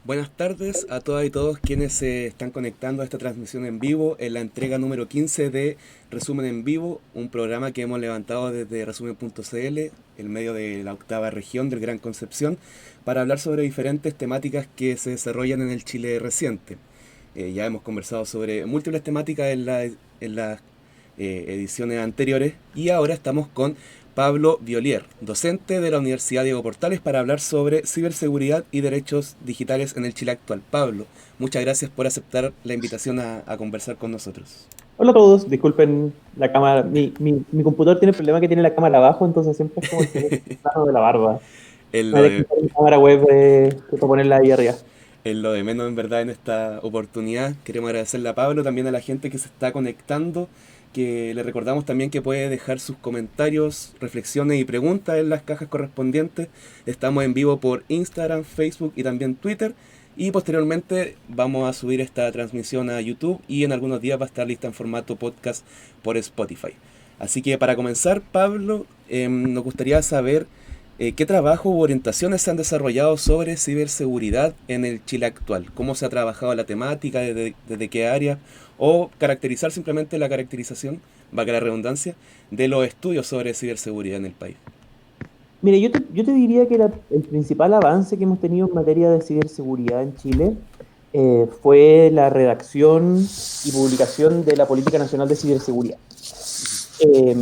Buenas tardes a todas y todos quienes se están conectando a esta transmisión en vivo en la entrega número 15 de Resumen en Vivo, un programa que hemos levantado desde resumen.cl, el medio de la octava región del Gran Concepción, para hablar sobre diferentes temáticas que se desarrollan en el Chile reciente. Ya hemos conversado sobre múltiples temáticas en las ediciones anteriores y ahora estamos con Pablo Violier, docente de la Universidad Diego Portales, para hablar sobre ciberseguridad y derechos digitales en el Chile actual. Pablo, muchas gracias por aceptar la invitación a conversar con nosotros. Hola a todos, disculpen la cámara. Mi computador tiene el problema que tiene la cámara abajo, entonces siempre es como el primer plano de la barba. Es Me lo haré de, quitar mi cámara web para ponerla ahí arriba. es lo de menos en verdad en esta oportunidad. Queremos agradecerle a Pablo, también a la gente que se está conectando, que le recordamos también que puede dejar sus comentarios, reflexiones y preguntas en las cajas correspondientes. Estamos en vivo por Instagram, Facebook y también Twitter. Y posteriormente vamos a subir esta transmisión a YouTube y en algunos días va a estar lista en formato podcast por Spotify. Así que para comenzar, Pablo, nos gustaría saber qué trabajo u orientaciones se han desarrollado sobre ciberseguridad en el Chile actual, cómo se ha trabajado la temática, desde qué área, o caracterizar simplemente la caracterización, valga la redundancia, de los estudios sobre ciberseguridad en el país. Mire, yo te diría que el principal avance que hemos tenido en materia de ciberseguridad en Chile fue la redacción y publicación de la Política Nacional de Ciberseguridad. Eh,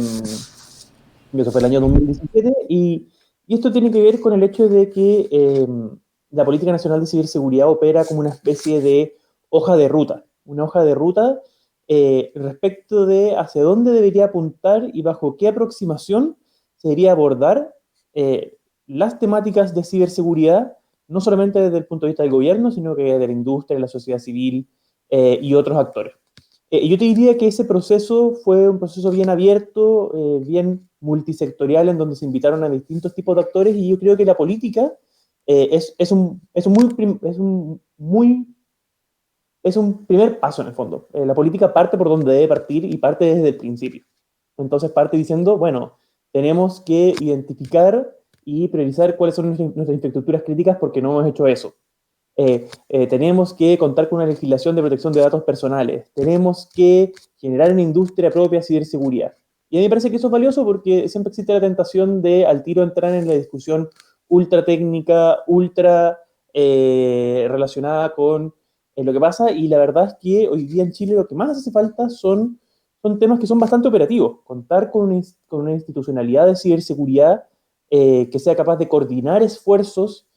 Eso fue el año 2017 y esto tiene que ver con el hecho de que la Política Nacional de Ciberseguridad opera como una especie de hoja de ruta, una hoja de ruta respecto de hacia dónde debería apuntar y bajo qué aproximación se debería abordar las temáticas de ciberseguridad, no solamente desde el punto de vista del gobierno, sino que de la industria, de la sociedad civil y otros actores. Yo te diría que ese proceso fue un proceso bien abierto, bien multisectorial, en donde se invitaron a distintos tipos de actores y yo creo que la política es un primer paso en el fondo. La política parte por donde debe partir y parte desde el principio. Entonces parte diciendo, bueno, tenemos que identificar y priorizar cuáles son nuestras infraestructuras críticas porque no hemos hecho eso. Tenemos que contar con una legislación de protección de datos personales, tenemos que generar una industria propia de ciberseguridad. Y a mí me parece que eso es valioso porque siempre existe la tentación de al tiro entrar en la discusión ultra técnica, ultra relacionada con lo que pasa, y la verdad es que hoy día en Chile lo que más hace falta son temas que son bastante operativos, contar con una institucionalidad de ciberseguridad que sea capaz de coordinar esfuerzos,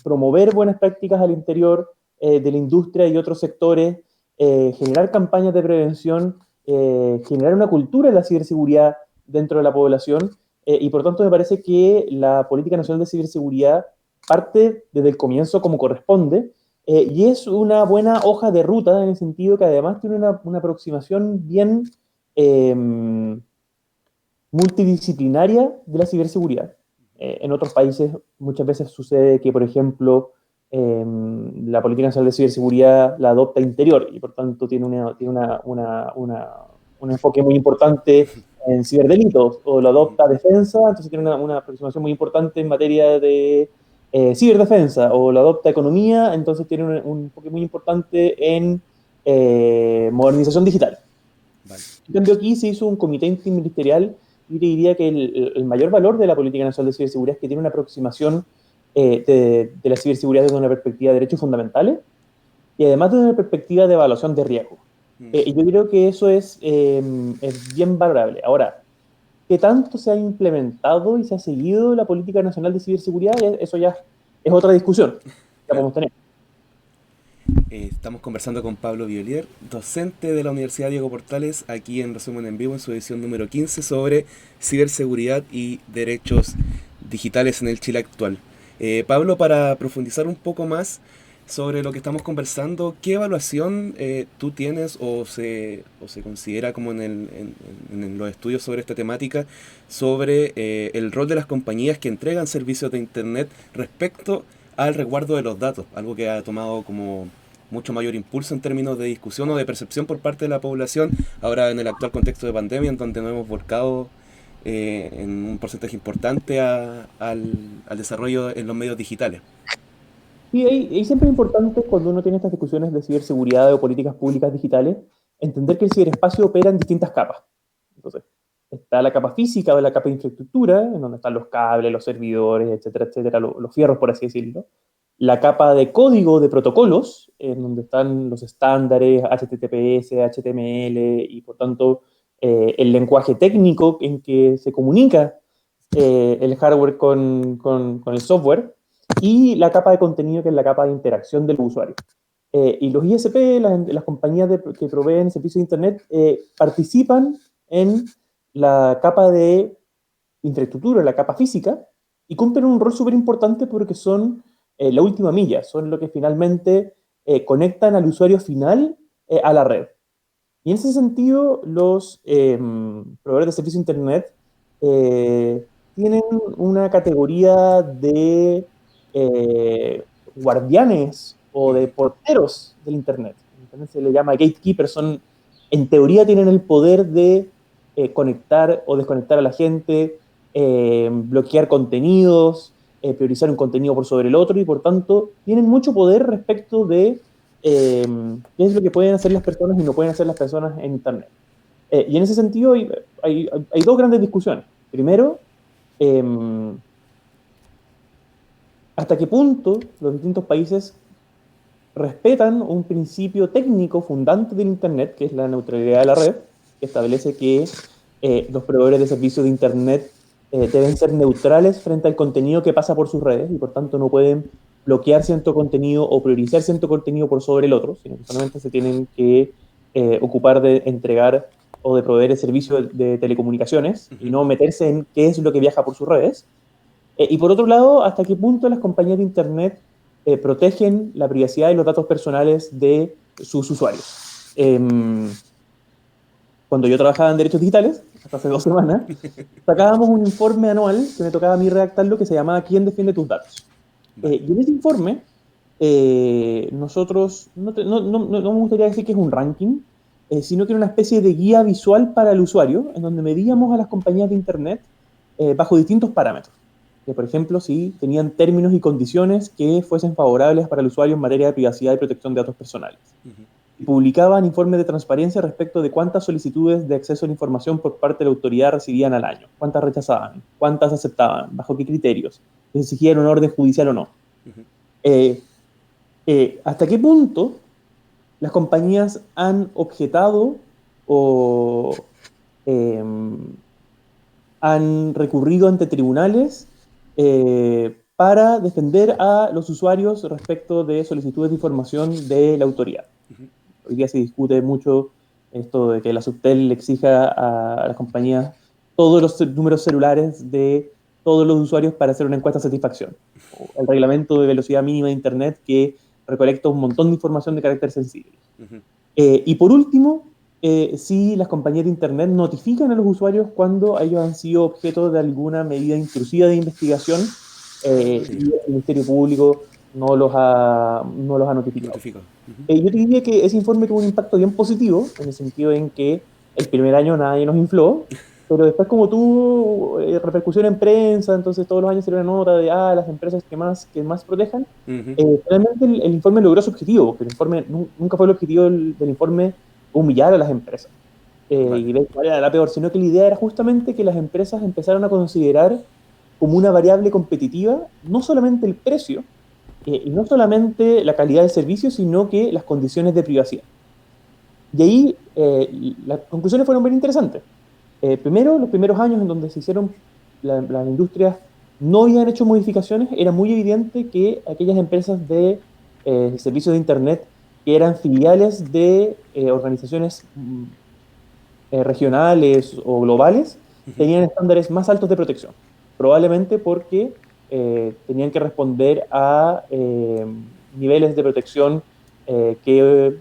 promover buenas prácticas al interior de la industria y otros sectores, generar campañas de prevención, generar una cultura de la ciberseguridad dentro de la población, y por tanto me parece que la Política Nacional de Ciberseguridad parte desde el comienzo como corresponde, y es una buena hoja de ruta en el sentido que además tiene una aproximación bien eh, multidisciplinaria de la ciberseguridad. En otros países muchas veces sucede que, por ejemplo, la política nacional de ciberseguridad la adopta interior y por tanto un enfoque muy importante en ciberdelitos, o lo adopta defensa, entonces tiene una aproximación muy importante en materia de ciberdefensa, o lo adopta economía, entonces tiene un enfoque muy importante en modernización digital. Vale. En cambio, aquí se hizo un comité interministerial y te diría que el mayor valor de la Política Nacional de Ciberseguridad es que tiene una aproximación de la ciberseguridad desde una perspectiva de derechos fundamentales y además desde una perspectiva de evaluación de riesgo. Y yo creo que eso es bien valorable. Ahora, ¿qué tanto se ha implementado y se ha seguido la Política Nacional de Ciberseguridad? Eso ya es otra discusión que Claro. podemos tener. Estamos conversando con Pablo Violier, docente de la Universidad Diego Portales, aquí en Resumen en Vivo, en su edición número 15 sobre ciberseguridad y derechos digitales en el Chile actual. Pablo, para profundizar un poco más sobre lo que estamos conversando, ¿qué evaluación tú tienes o se considera como en los estudios sobre esta temática sobre el rol de las compañías que entregan servicios de Internet respecto al resguardo de los datos? Algo que ha tomado como mucho mayor impulso en términos de discusión o de percepción por parte de la población, ahora en el actual contexto de pandemia, en donde nos hemos volcado en un porcentaje importante al desarrollo en los medios digitales. Y ahí siempre es importante cuando uno tiene estas discusiones de ciberseguridad o políticas públicas digitales, entender que el ciberespacio opera en distintas capas. Entonces, está la capa física o la capa de infraestructura, en donde están los cables, los servidores, etcétera, los fierros, por así decirlo. La capa de código de protocolos, en donde están los estándares HTTPS, HTML y por tanto el lenguaje técnico en que se comunica el hardware con el software, y la capa de contenido, que es la capa de interacción del usuario. Y los ISP, las compañías que proveen servicios de Internet, participan en la capa de infraestructura, la capa física, y cumplen un rol súper importante porque son la última milla, son lo que finalmente conectan al usuario final a la red. Y en ese sentido, los proveedores de servicio de Internet eh, tienen una categoría de guardianes o de porteros del Internet. En Internet se le llama gatekeepers, en teoría tienen el poder de conectar o desconectar a la gente, bloquear contenidos, priorizar un contenido por sobre el otro, y por tanto tienen mucho poder respecto de qué es lo que pueden hacer las personas y no pueden hacer las personas en Internet. Y en ese sentido hay dos grandes discusiones. Primero, eh, hasta qué punto los distintos países respetan un principio técnico fundante del Internet, que es la neutralidad de la red, que establece que los proveedores de servicios de Internet deben ser neutrales frente al contenido que pasa por sus redes, y por tanto no pueden bloquear cierto contenido o priorizar cierto contenido por sobre el otro, sino que solamente se tienen que ocupar de entregar o de proveer el servicio de telecomunicaciones y no meterse en qué es lo que viaja por sus redes. Y por otro lado, hasta qué punto las compañías de Internet protegen la privacidad y los datos personales de sus usuarios. Cuando yo trabajaba en derechos digitales, hasta hace 2 semanas, sacábamos un informe anual que me tocaba a mí redactarlo, que se llamaba ¿Quién defiende tus datos? Vale. Y en ese informe, nosotros, no me gustaría decir que es un ranking, sino que era una especie de guía visual para el usuario, en donde medíamos a las compañías de Internet bajo distintos parámetros. Que, por ejemplo, si tenían términos y condiciones que fuesen favorables para el usuario en materia de privacidad y protección de datos personales. Y publicaban informes de transparencia respecto de cuántas solicitudes de acceso a la información por parte de la autoridad recibían al año, cuántas rechazaban, cuántas aceptaban, bajo qué criterios, si se exigía un orden judicial o no. ¿Hasta qué punto las compañías han objetado o han recurrido ante tribunales para defender a los usuarios respecto de solicitudes de información de la autoridad? Hoy día se discute mucho esto de que la Subtel le exija a las compañías todos los números celulares de todos los usuarios para hacer una encuesta de satisfacción. O el reglamento de velocidad mínima de Internet, que recolecta un montón de información de carácter sensible. Y por último, si las compañías de Internet notifican a los usuarios cuando ellos han sido objeto de alguna medida intrusiva de investigación y el Ministerio Público no los ha notificado. Yo te diría que ese informe tuvo un impacto bien positivo, en el sentido en que el primer año nadie nos infló, pero después, como tuvo repercusión en prensa, entonces todos los años se le una nota de las empresas que más protejan. Realmente el informe logró su objetivo, porque el informe nunca fue el objetivo del informe humillar a las empresas y ver cuál era la peor, sino que la idea era justamente que las empresas empezaran a considerar como una variable competitiva no solamente el precio y no solamente la calidad del servicio, sino que las condiciones de privacidad. Y ahí las conclusiones fueron bien interesantes. Primero, los primeros años en donde se hicieron las industrias no habían hecho modificaciones, era muy evidente que aquellas empresas de servicios de Internet que eran filiales de organizaciones regionales o globales tenían estándares más altos de protección, probablemente porque tenían que responder a niveles de protección que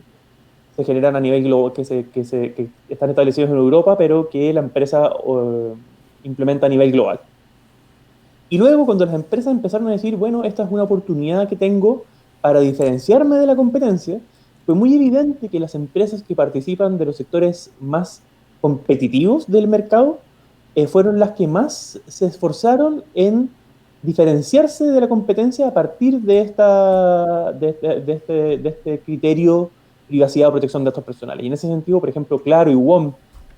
se generan a nivel global, que están establecidos en Europa, pero que la empresa implementa a nivel global. Y luego, cuando las empresas empezaron a decir, bueno, esta es una oportunidad que tengo para diferenciarme de la competencia, fue muy evidente que las empresas que participan de los sectores más competitivos del mercado fueron las que más se esforzaron en diferenciarse de la competencia a partir de este criterio privacidad o protección de datos personales. Y en ese sentido, por ejemplo, Claro y WOM,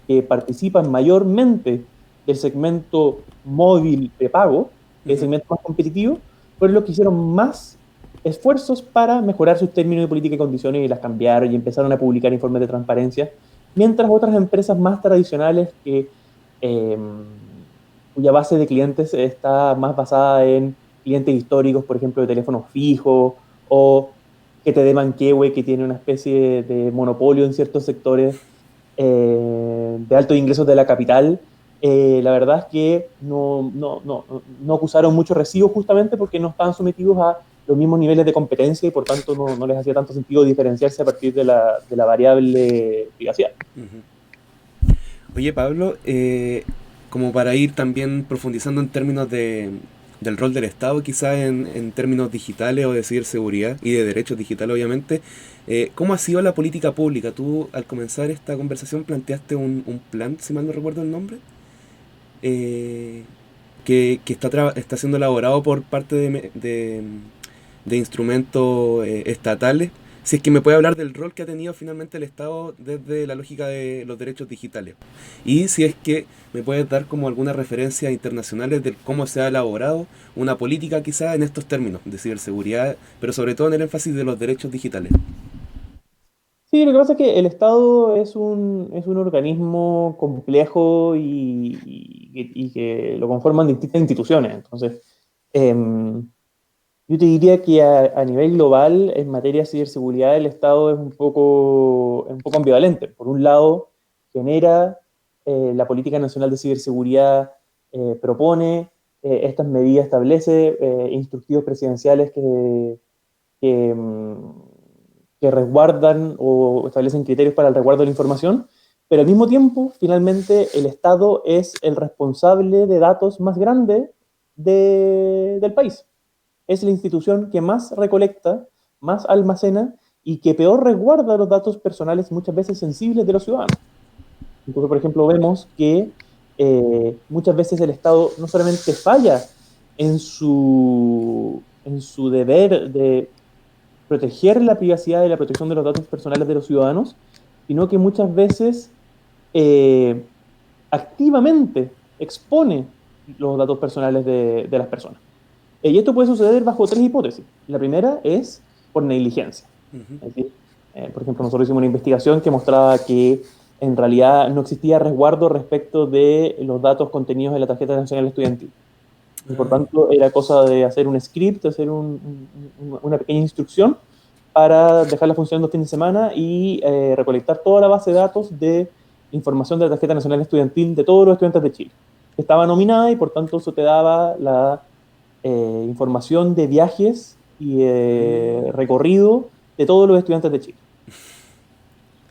que participan mayormente del segmento móvil prepago, que es el Ujú. segmento más competitivo, fueron los que hicieron más esfuerzos para mejorar sus términos de política y condiciones y las cambiaron y empezaron a publicar informes de transparencia, mientras otras empresas más tradicionales eh, cuya base de clientes está más basada en clientes históricos, por ejemplo, de teléfonos fijos, o que te de Manquehue, que tiene una especie de monopolio en ciertos sectores de altos ingresos de la capital. La verdad es que no acusaron mucho recibo justamente porque no estaban sometidos a los mismos niveles de competencia y por tanto no les hacía tanto sentido diferenciarse a partir de la variable privacidad. Ujú. Oye, Pablo, como para ir también profundizando en términos del rol del Estado, quizás en términos digitales o de ciberseguridad y de derechos digitales, obviamente, ¿cómo ha sido la política pública? Tú, al comenzar esta conversación, planteaste un plan, si mal no recuerdo el nombre, eh, que está siendo elaborado por parte de instrumentos estatales. Si es que me puede hablar del rol que ha tenido finalmente el Estado desde la lógica de los derechos digitales. Y si es que me puedes dar como algunas referencias internacionales de cómo se ha elaborado una política quizá en estos términos de ciberseguridad, pero sobre todo en el énfasis de los derechos digitales. Sí, lo que pasa es que el Estado es un organismo complejo y que lo conforman distintas instituciones. Entonces, yo te diría que a nivel global, en materia de ciberseguridad, el Estado es un poco ambivalente. Por un lado, genera la política nacional de ciberseguridad, propone estas medidas, establece instructivos presidenciales que, mm, que resguardan o establecen criterios para el resguardo de la información, pero al mismo tiempo, finalmente, el Estado es el responsable de datos más grande del país. Es la institución que más recolecta, más almacena y que peor resguarda los datos personales muchas veces sensibles de los ciudadanos. Entonces, por ejemplo, vemos que muchas veces el Estado no solamente falla en su deber de proteger la privacidad y la protección de los datos personales de los ciudadanos, sino que muchas veces eh, activamente expone los datos personales de las personas. Y esto puede suceder bajo tres hipótesis. La primera es por negligencia. Ujú. Es decir, por ejemplo, nosotros hicimos una investigación que mostraba que en realidad no existía resguardo respecto de los datos contenidos en la tarjeta nacional estudiantil. Y por Ah, tanto, era cosa de hacer un script, hacer una pequeña instrucción para dejarla funcionando fin de semana y recolectar toda la base de datos de información de la tarjeta nacional estudiantil de todos los estudiantes de Chile. Estaba nominada y por tanto eso te daba la información de viajes y mm, recorrido de todos los estudiantes de Chile.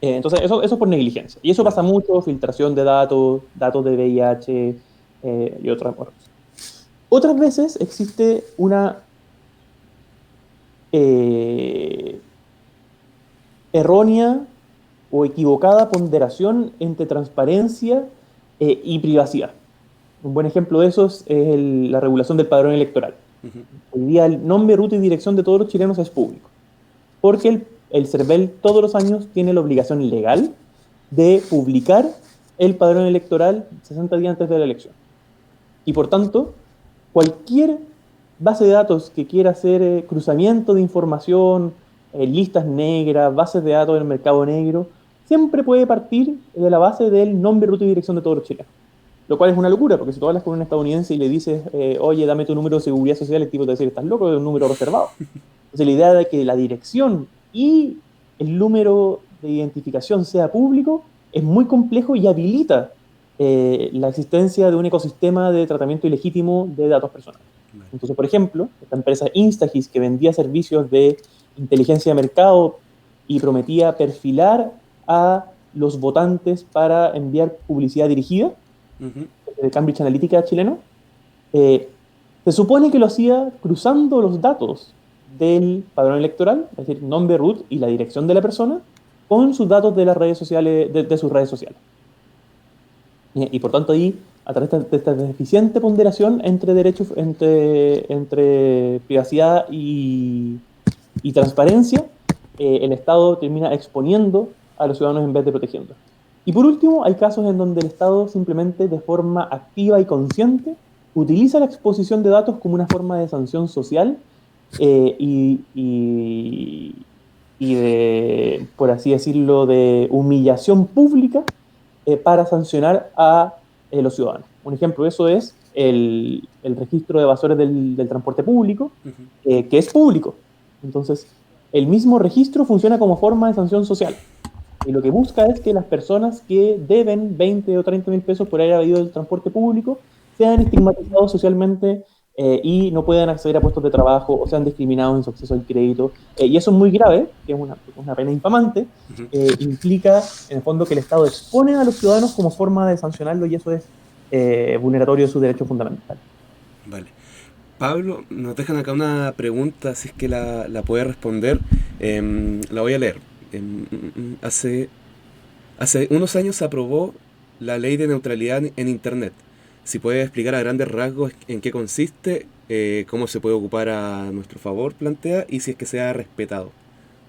Entonces, eso por negligencia. Y eso claro. pasa mucho, filtración de datos, datos de VIH y otras cosas. Otras veces existe una eh, errónea o equivocada ponderación entre transparencia y privacidad. Un buen ejemplo de eso es la regulación del padrón electoral. Ujú. Hoy día el nombre, ruta y dirección de todos los chilenos es público, porque el CERVEL todos los años tiene la obligación legal de publicar el padrón electoral 60 días antes de la elección. Y por tanto, cualquier base de datos que quiera hacer cruzamiento de información, listas negras, bases de datos en el mercado negro, siempre puede partir de la base del nombre, ruta y dirección de todos los chilenos. Lo cual es una locura, porque si tú hablas con un estadounidense y le dices, oye, dame tu número de seguridad social, el tipo te va a decir, estás loco, es un número reservado. Entonces, la idea de que la dirección y el número de identificación sea público es muy complejo y habilita la existencia de un ecosistema de tratamiento ilegítimo de datos personales. Vale. Entonces, por ejemplo, esta empresa Instagis, que vendía servicios de inteligencia de mercado y prometía perfilar a los votantes para enviar publicidad dirigida, Ujú. de Cambridge Analytica chileno, eh, se supone que lo hacía cruzando los datos del padrón electoral, es decir, nombre, root y la dirección de la persona, con sus datos de las redes sociales, de sus redes sociales. Y por tanto ahí a través de esta deficiente ponderación entre derechos, entre privacidad y transparencia, el Estado termina exponiendo a los ciudadanos en vez de protegiendo. Y por último, hay casos en donde el Estado simplemente de forma activa y consciente utiliza la exposición de datos como una forma de sanción social y de, por así decirlo, de humillación pública para sancionar a los ciudadanos. Un ejemplo de eso es el registro de evasores del transporte público, Ujú. que es público. Entonces, el mismo registro funciona como forma de sanción social. Y lo que busca es que las personas que deben 20 o 30 mil pesos por haber habido el transporte público sean estigmatizados socialmente y no puedan acceder a puestos de trabajo o sean discriminados en su acceso al crédito. Y eso es muy grave, que es una pena infamante, Ujú. implica en el fondo que el Estado expone a los ciudadanos como forma de sancionarlo y eso es vulneratorio de sus derechos fundamentales. Vale. Pablo, nos dejan acá una pregunta, si es que la puede responder. La voy a leer. Hace unos años se aprobó la ley de neutralidad en Internet. Si puede explicar a grandes rasgos en qué consiste, cómo se puede ocupar a nuestro favor, plantea, y si es que se ha respetado.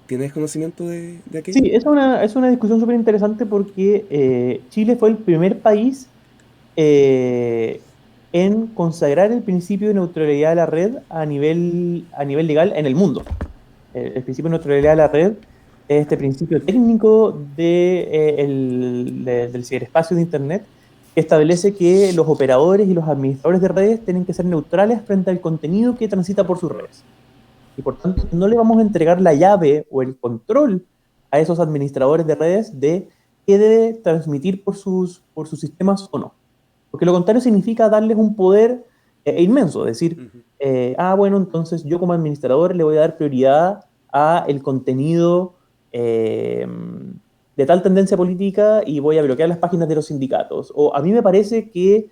¿Tienes conocimiento de Sí, aquello? es una discusión súper interesante porque Chile fue el primer país eh, en consagrar el principio de neutralidad de la red a nivel legal en el mundo. El principio de neutralidad de la red es este principio técnico del ciberespacio de Internet que establece que los operadores y los administradores de redes tienen que ser neutrales frente al contenido que transita por sus redes. Y por tanto, no le vamos a entregar la llave o el control a esos administradores de redes de qué debe transmitir por sus sistemas o no. Porque lo contrario significa darles un poder inmenso, decir, Ujú. bueno, entonces yo como administrador le voy a dar prioridad a el contenido de tal tendencia política y voy a bloquear las páginas de los sindicatos. O a mí me parece que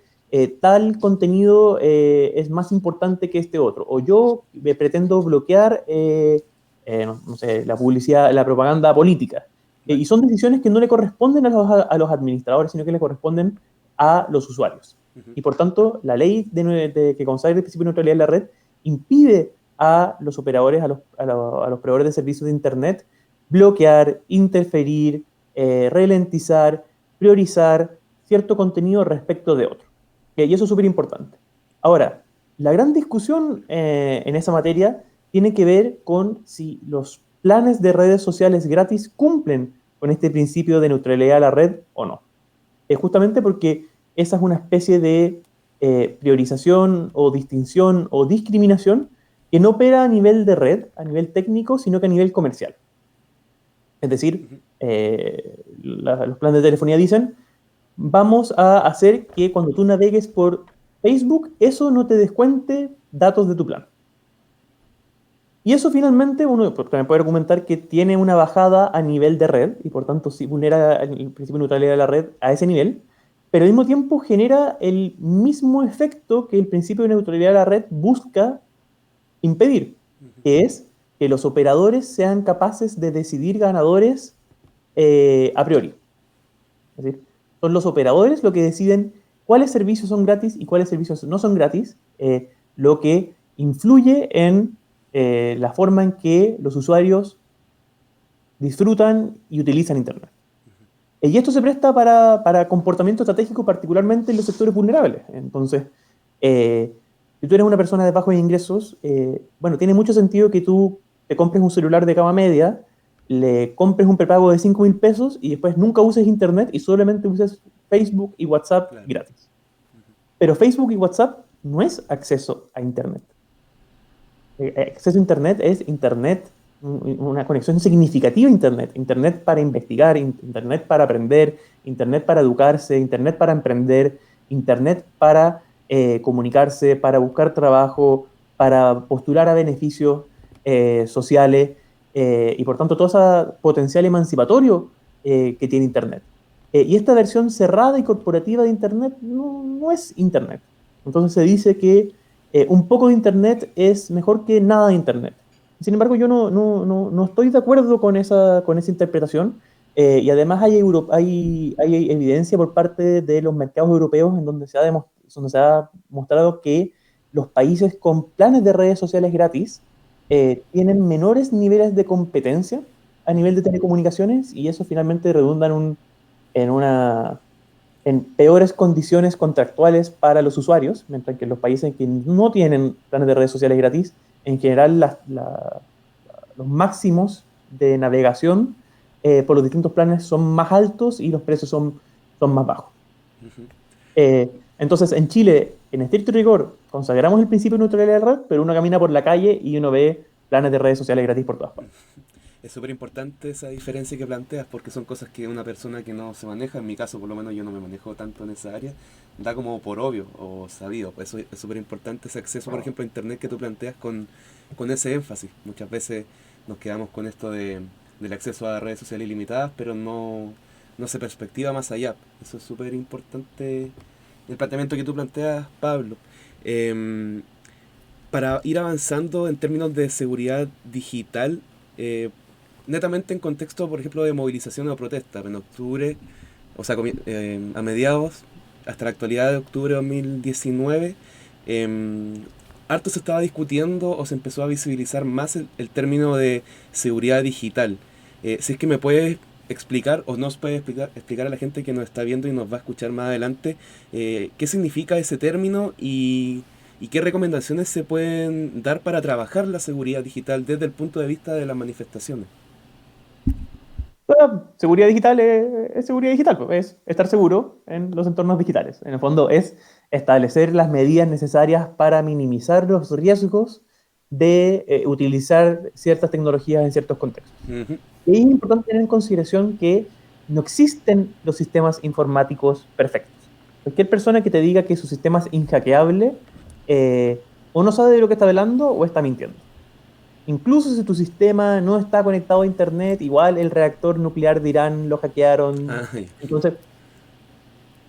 tal contenido es más importante que este otro. O yo pretendo bloquear, no sé, la publicidad, la propaganda política. Y Vale. son decisiones que no le corresponden a los administradores, sino que le corresponden a los usuarios. Ujú. Y por tanto, la ley que consagra el principio de neutralidad de la red impide a los operadores, a los proveedores de servicios de Internet, bloquear, interferir, ralentizar, priorizar cierto contenido respecto de otro. Y eso es súper importante. Ahora, la gran discusión en esa materia tiene que ver con si los planes de redes sociales gratis cumplen con este principio de neutralidad de la red o no. Justamente porque esa es una especie de priorización o distinción o discriminación que no opera a nivel de red, a nivel técnico, sino que a nivel comercial. Es decir, Ujú. los planes de telefonía dicen, vamos a hacer que cuando tú navegues por Facebook, eso no te descuente datos de tu plan. Y eso finalmente uno también puede argumentar que tiene una bajada a nivel de red y por tanto sí vulnera el principio de neutralidad de la red a ese nivel, pero al mismo tiempo genera el mismo efecto que el principio de neutralidad de la red busca impedir, que es que los operadores sean capaces de decidir ganadores a priori. Es decir, son los operadores los que deciden cuáles servicios son gratis y cuáles servicios no son gratis, lo que influye en la forma en que los usuarios disfrutan y utilizan Internet. Y esto se presta para comportamiento estratégico, particularmente en los sectores vulnerables. Entonces, si tú eres una persona de bajos ingresos, bueno, tiene mucho sentido que tú te compres un celular de gama media, le compres un prepago de 5.000 pesos y después nunca uses Internet y solamente uses Facebook y WhatsApp Claro. gratis. Pero Facebook y WhatsApp no es acceso a Internet. Acceso a Internet es Internet, una conexión significativa a Internet. Internet para investigar, Internet para aprender, Internet para educarse, Internet para emprender, Internet para comunicarse, para buscar trabajo, para postular a beneficios sociales y por tanto todo ese potencial emancipatorio que tiene Internet. Y esta versión cerrada y corporativa de Internet no es Internet. Entonces se dice que un poco de Internet es mejor que nada de Internet. Sin embargo, yo no estoy de acuerdo con esa interpretación Y además hay evidencia por parte de los mercados europeos en donde se ha mostrado que los países con planes de redes sociales gratis tienen menores niveles de competencia a nivel de telecomunicaciones y eso finalmente redunda en una, en peores condiciones contractuales para los usuarios, mientras que en los países que no tienen planes de redes sociales gratis, en general los máximos de navegación por los distintos planes son más altos y los precios son más bajos. Ujú. Entonces, en Chile, en estricto rigor, consagramos el principio de neutralidad de red, pero uno camina por la calle y uno ve planes de redes sociales gratis por todas partes. Es súper importante esa diferencia que planteas porque son cosas que una persona que no se maneja, en mi caso por lo menos yo no me manejo tanto en esa área, da como por obvio o sabido. Por eso es súper importante ese acceso, por ejemplo, a Internet que tú planteas con ese énfasis. Muchas veces nos quedamos con esto del acceso a redes sociales ilimitadas, pero no se perspectiva más allá. Eso es súper importante el planteamiento que tú planteas, Pablo. Em, para ir avanzando en términos de seguridad digital, eh, netamente en contexto, por ejemplo, de movilización o protesta, en octubre, o sea, a mediados, hasta la actualidad de octubre de 2019, eh, harto se estaba discutiendo o se empezó a visibilizar más el término de seguridad digital. Si es que me puedes explicar o nos puedes explicar a la gente que nos está viendo y nos va a escuchar más adelante qué significa ese término y qué recomendaciones se pueden dar para trabajar la seguridad digital desde el punto de vista de las manifestaciones. Bueno, seguridad digital es seguridad digital, pues, es estar seguro en los entornos digitales. En el fondo es establecer las medidas necesarias para minimizar los riesgos de utilizar ciertas tecnologías en ciertos contextos. Ujú. Y es importante tener en consideración que no existen los sistemas informáticos perfectos. Cualquier persona que te diga que su sistema es inhackeable, o no sabe de lo que está hablando o está mintiendo. Incluso si tu sistema no está conectado a Internet, igual el reactor nuclear de Irán lo hackearon. Ah, ya. Entonces,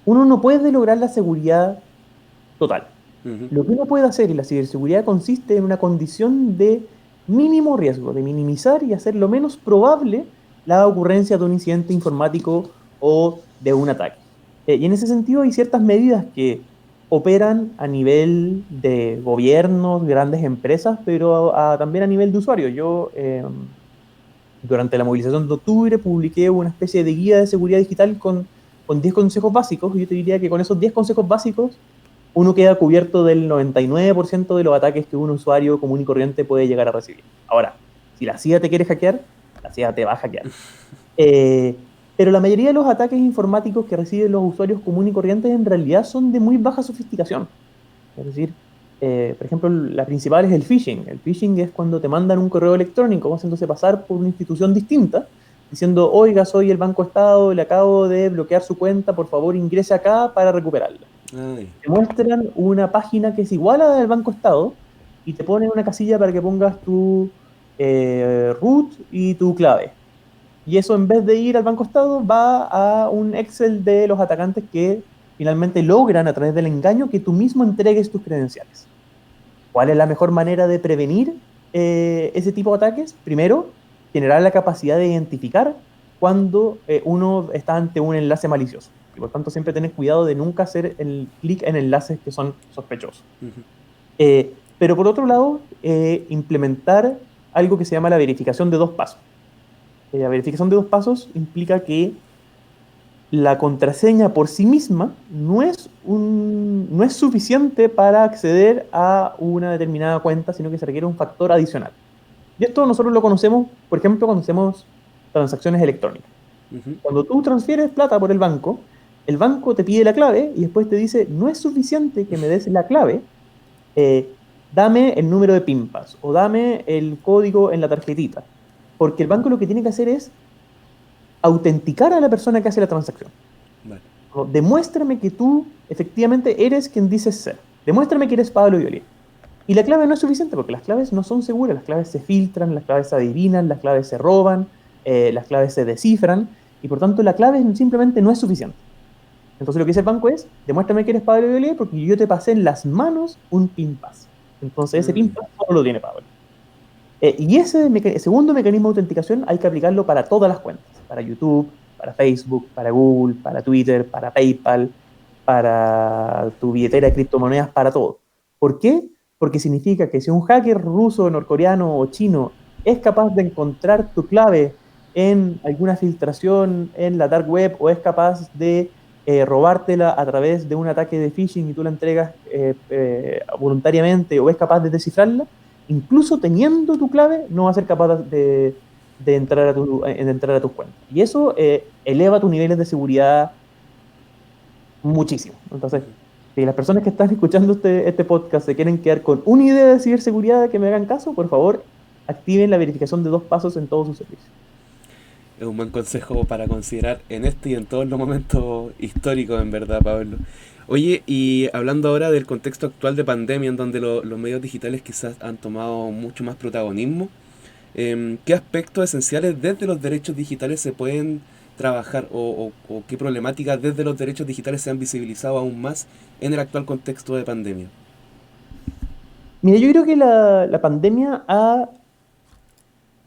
uno no puede lograr la seguridad total. Ujú. Lo que uno puede hacer y la ciberseguridad consiste en una condición de mínimo riesgo, de minimizar y hacer lo menos probable la ocurrencia de un incidente informático o de un ataque. Y en ese sentido hay ciertas medidas que operan a nivel de gobiernos, grandes empresas, pero también a nivel de usuario. Yo, durante la movilización de octubre, publiqué una especie de guía de seguridad digital con 10 consejos básicos, y yo te diría que con esos 10 consejos básicos uno queda cubierto del 99% de los ataques que un usuario común y corriente puede llegar a recibir. Ahora, si la CIA te quiere hackear, la CIA te va a hackear. Eh, pero la mayoría de los ataques informáticos que reciben los usuarios comunes y corrientes en realidad son de muy baja sofisticación. Es decir, por ejemplo, la principal es el phishing. El phishing es cuando te mandan un correo electrónico haciéndose pasar por una institución distinta, diciendo, oiga, soy el Banco Estado, le acabo de bloquear su cuenta, por favor ingrese acá para recuperarla. Ay. Te muestran una página que es igual a la del Banco Estado y te ponen una casilla para que pongas tu root y tu clave. Y eso, en vez de ir al Banco Estado, va a un Excel de los atacantes que finalmente logran a través del engaño que tú mismo entregues tus credenciales. ¿Cuál es la mejor manera de prevenir ese tipo de ataques? Primero, generar la capacidad de identificar cuando uno está ante un enlace malicioso. Y por tanto, siempre tener cuidado de nunca hacer el clic en enlaces que son sospechosos. Ujú. Pero por otro lado, implementar algo que se llama la verificación de dos pasos. La verificación de dos pasos implica que la contraseña por sí misma no es suficiente para acceder a una determinada cuenta, sino que se requiere un factor adicional. Y esto nosotros lo conocemos, por ejemplo, cuando hacemos transacciones electrónicas. Ujú. Cuando tú transfieres plata por el banco te pide la clave y después te dice, no es suficiente que me des la clave, dame el número de PINPAS o dame el código en la tarjetita. Porque el banco lo que tiene que hacer es autenticar a la persona que hace la transacción. Vale. Demuéstrame que tú efectivamente eres quien dices ser. Demuéstrame que eres Pablo Violi. Y la clave no es suficiente porque las claves no son seguras, las claves se filtran, las claves se adivinan, las claves se roban, las claves se descifran, y por tanto la clave simplemente no es suficiente. Entonces lo que dice el banco es, demuéstrame que eres Pablo Violi porque yo te pasé en las manos un PIN pass. Entonces ese PIN Mm. pass solo lo tiene Pablo. Y ese segundo mecanismo de autenticación hay que aplicarlo para todas las cuentas, para YouTube, para Facebook, para Google, para Twitter, para PayPal, para tu billetera de criptomonedas, para todo. ¿Por qué? Porque significa que si un hacker ruso, norcoreano o chino es capaz de encontrar tu clave en alguna filtración en la dark web o es capaz de robártela a través de un ataque de phishing y tú la entregas voluntariamente o es capaz de descifrarla, incluso teniendo tu clave, no va a ser capaz de entrar de entrar a tus cuentas. Y eso eleva tus niveles de seguridad muchísimo. Entonces, si las personas que están escuchando este podcast se quieren quedar con una idea de ciberseguridad que me hagan caso, por favor, activen la verificación de 2 pasos en todos sus servicios. Es un buen consejo para considerar en este y en todos los momentos históricos, en verdad, Pablo. Oye, y hablando ahora del contexto actual de pandemia, en donde los medios digitales quizás han tomado mucho más protagonismo, ¿qué aspectos esenciales desde los derechos digitales se pueden trabajar o qué problemáticas desde los derechos digitales se han visibilizado aún más en el actual contexto de pandemia? Mira, yo creo que la pandemia ha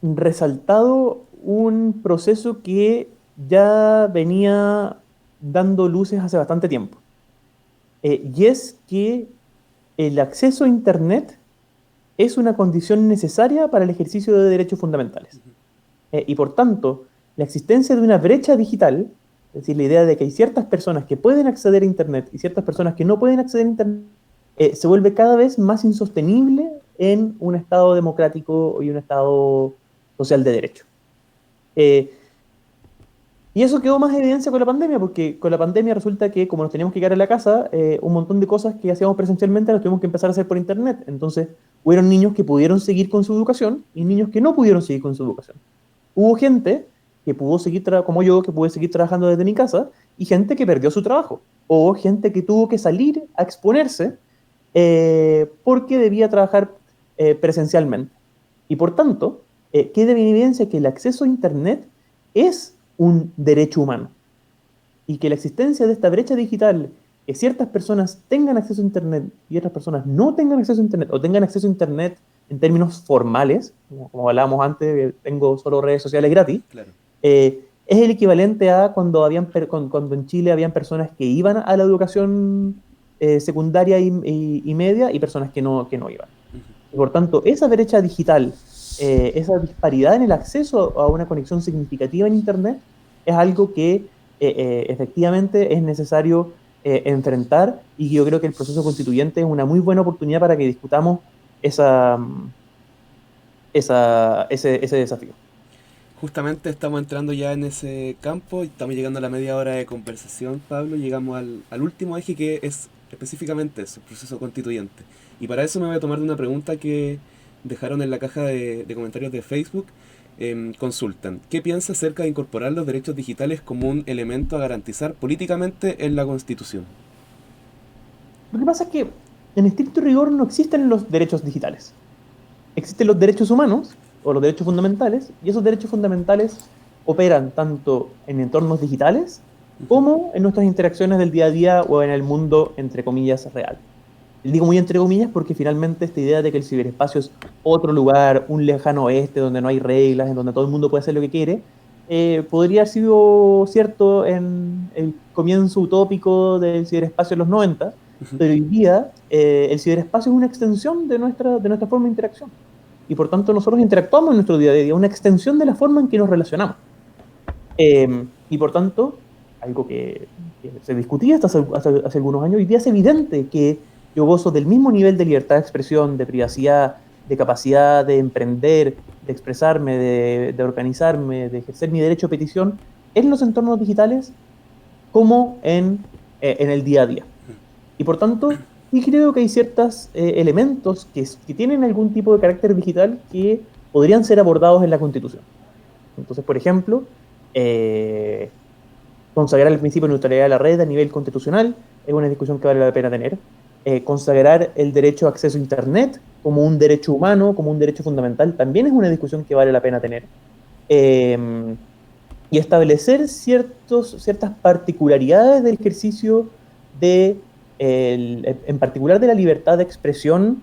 resaltado un proceso que ya venía dando luces hace bastante tiempo. Y es que el acceso a Internet es una condición necesaria para el ejercicio de derechos fundamentales. Y por tanto, la existencia de una brecha digital, es decir, la idea de que hay ciertas personas que pueden acceder a Internet y ciertas personas que no pueden acceder a Internet, se vuelve cada vez más insostenible en un Estado democrático y un Estado social de derecho. Y eso quedó más evidencia con la pandemia, porque con la pandemia resulta que como nos teníamos que quedar en la casa, un montón de cosas que hacíamos presencialmente las tuvimos que empezar a hacer por internet. Entonces, hubieron niños que pudieron seguir con su educación y niños que no pudieron seguir con su educación. Hubo gente que pudo seguir, como yo, que pude seguir trabajando desde mi casa, y gente que perdió su trabajo, o gente que tuvo que salir a exponerse porque debía trabajar presencialmente. Y por tanto, queda en evidencia que el acceso a Internet es un derecho humano y que la existencia de esta brecha digital, que ciertas personas tengan acceso a Internet y otras personas no tengan acceso a Internet o tengan acceso a Internet en términos formales, como hablábamos antes, tengo solo redes sociales gratis, Claro. Es el equivalente a cuando cuando en Chile habían personas que iban a la educación secundaria y media y personas que no iban. Y por tanto, esa brecha digital, esa disparidad en el acceso a una conexión significativa en Internet, es algo que efectivamente es necesario enfrentar, y yo creo que el proceso constituyente es una muy buena oportunidad para que discutamos ese desafío. Justamente estamos entrando ya en ese campo y estamos llegando a la media hora de conversación, Pablo. Llegamos al último eje, que es específicamente eso, el proceso constituyente. Y para eso me voy a tomar de una pregunta que dejaron en la caja de comentarios de Facebook. Consultan, ¿qué piensa acerca de incorporar los derechos digitales como un elemento a garantizar políticamente en la Constitución? Lo que pasa es que en estricto rigor no existen los derechos digitales. Existen los derechos humanos o los derechos fundamentales, y esos derechos fundamentales operan tanto en entornos digitales como en nuestras interacciones del día a día o en el mundo, entre comillas, real. Digo muy entre comillas porque finalmente esta idea de que el ciberespacio es otro lugar, un lejano oeste donde no hay reglas, en donde todo el mundo puede hacer lo que quiere, podría haber sido cierto en el comienzo utópico del ciberespacio en los 90, pero hoy día el ciberespacio es una extensión de nuestra forma de interacción. Y por tanto nosotros interactuamos en nuestro día a día, una extensión de la forma en que nos relacionamos. Y por tanto, algo que se discutía hasta hace algunos años, hoy día es evidente que yo gozo del mismo nivel de libertad de expresión, de privacidad, de capacidad de emprender, de expresarme, de organizarme, de ejercer mi derecho a petición en los entornos digitales como en el día a día. Y por tanto, sí creo que hay ciertos elementos que tienen algún tipo de carácter digital que podrían ser abordados en la Constitución. Entonces, por ejemplo, consagrar el principio de neutralidad de la red a nivel constitucional es una discusión que vale la pena tener. Consagrar el derecho a acceso a Internet como un derecho humano, como un derecho fundamental, también es una discusión que vale la pena tener. Y establecer ciertas particularidades del ejercicio en particular de la libertad de expresión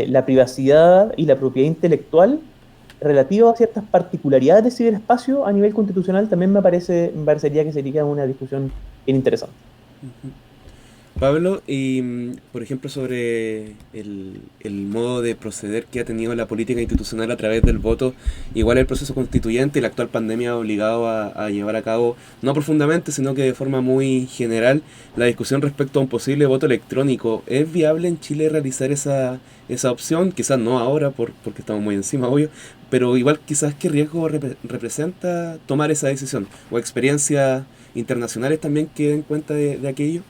la privacidad y la propiedad intelectual relativa a ciertas particularidades del ciberespacio a nivel constitucional también me parecería que sería una discusión bien interesante. Ujú. Pablo, y por ejemplo sobre el modo de proceder que ha tenido la política institucional a través del voto, igual el proceso constituyente y la actual pandemia ha obligado a llevar a cabo, no profundamente, sino que de forma muy general, la discusión respecto a un posible voto electrónico. ¿Es viable en Chile realizar esa opción? Quizás no ahora, porque estamos muy encima, obvio, pero igual quizás qué riesgo representa tomar esa decisión, o experiencias internacionales también que den cuenta de aquello.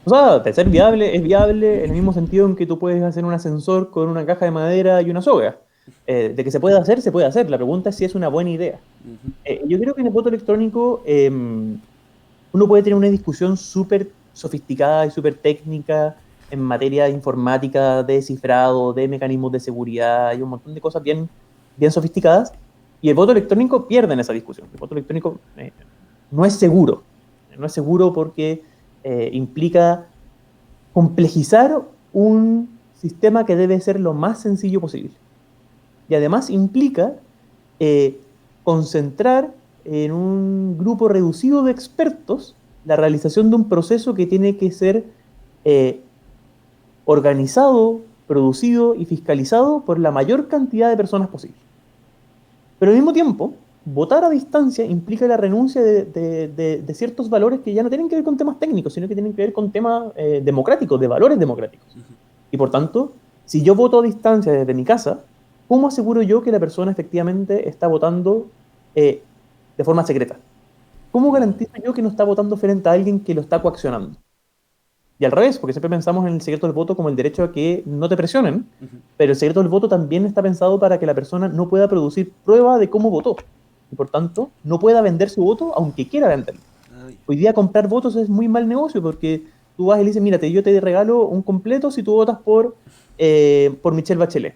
O sea, de ser viable, es viable en el mismo sentido en que tú puedes hacer un ascensor con una caja de madera y una soga. De que se puede hacer, se puede hacer. La pregunta es si es una buena idea. Ujú. Yo creo que en el voto electrónico uno puede tener una discusión súper sofisticada y súper técnica en materia de informática, de cifrado, de mecanismos de seguridad y un montón de cosas bien, bien sofisticadas. Y el voto electrónico pierde en esa discusión. El voto electrónico no es seguro. No es seguro porque implica complejizar un sistema que debe ser lo más sencillo posible. Y además implica eh, concentrar en un grupo reducido de expertos la realización de un proceso que tiene que ser eh, organizado, producido y fiscalizado por la mayor cantidad de personas posible. Pero al mismo tiempo, votar a distancia implica la renuncia de ciertos valores que ya no tienen que ver con temas técnicos, sino que tienen que ver con temas democráticos, de valores democráticos. Y por tanto, si yo voto a distancia desde mi casa, ¿cómo aseguro yo que la persona efectivamente está votando eh, de forma secreta? ¿Cómo garantizo yo que no está votando frente a alguien que lo está coaccionando? Y al revés, porque siempre pensamos en el secreto del voto como el derecho a que no te presionen, Ujú. pero el secreto del voto también está pensado para que la persona no pueda producir prueba de cómo votó y por tanto no pueda vender su voto aunque quiera venderlo. Ay, Hoy día comprar votos es muy mal negocio porque tú vas y le dices, mírate, yo te regalo un completo si tú votas por Michelle Bachelet.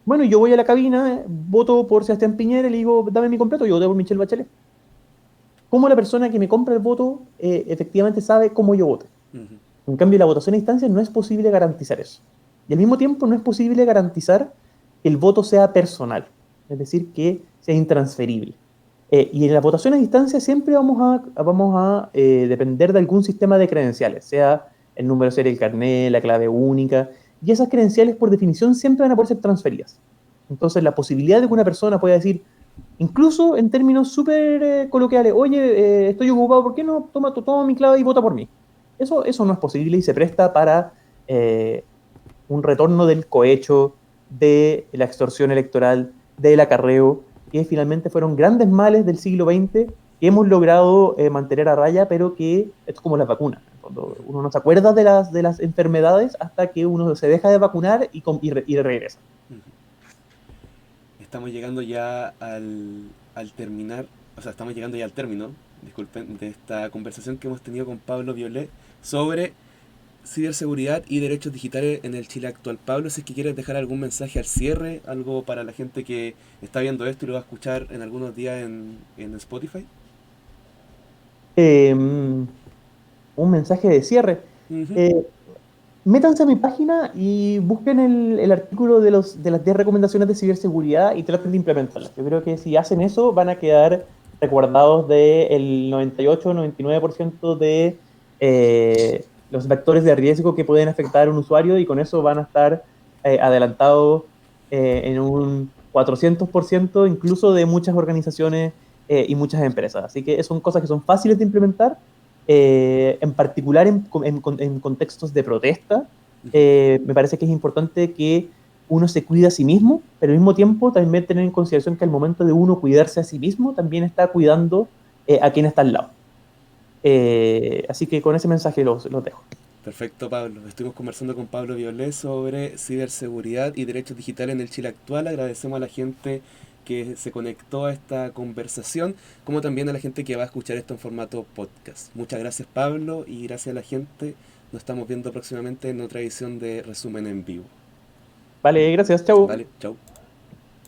Bueno, yo voy a la cabina, voto por Sebastián Piñera y le digo, dame mi completo, yo voté por Michelle Bachelet. ¿Cómo la persona que me compra el voto efectivamente sabe cómo yo voté? ujú. En cambio, la votación a distancia no es posible garantizar eso. Y al mismo tiempo no es posible garantizar que el voto sea personal, es decir, que sea intransferible. Y en la votación a distancia siempre vamos a depender de algún sistema de credenciales, sea el número serie del carnet, la clave única, y esas credenciales por definición siempre van a poder ser transferidas. Entonces, la posibilidad de que una persona pueda decir, incluso en términos súper coloquiales, oye, estoy ocupado, ¿por qué no toma mi clave y vota por mí? Eso no es posible y se presta para eh, un retorno del cohecho, de la extorsión electoral, del acarreo, que finalmente fueron grandes males del siglo XX que hemos logrado mantener a raya, pero que es como las vacunas. Cuando uno no se acuerda de las enfermedades hasta que uno se deja de vacunar y regresa. Estamos llegando ya al terminar, o sea, estamos llegando ya al término, disculpen, de esta conversación que hemos tenido con Pablo Violet sobre ciberseguridad y derechos digitales en el Chile actual. Pablo, si es que quieres dejar algún mensaje al cierre, algo para la gente que está viendo esto y lo va a escuchar en algunos días en Spotify. Un mensaje de cierre. Ujú. Eh, Métanse a mi página y busquen el artículo de las 10 recomendaciones de ciberseguridad y traten de implementarlas. Yo creo que si hacen eso van a quedar resguardados del 98-99% de los vectores de riesgo que pueden afectar a un usuario y con eso van a estar adelantados en un 400% incluso de muchas organizaciones y muchas empresas. Así que son cosas que son fáciles de implementar en particular en contextos de protesta, me parece que es importante que uno se cuide a sí mismo, pero al mismo tiempo también tener en consideración que al momento de uno cuidarse a sí mismo, también está cuidando a quien está al lado. Así que con ese mensaje los dejo. Perfecto, Pablo. Estuvimos conversando con Pablo Violet sobre ciberseguridad y derechos digitales en el Chile actual. Agradecemos a la gente que se conectó a esta conversación, como también a la gente que va a escuchar esto en formato podcast. Muchas gracias, Pablo, y gracias a la gente. Nos estamos viendo próximamente en otra edición de Resumen en Vivo. Vale, gracias, chao. Vale, chao.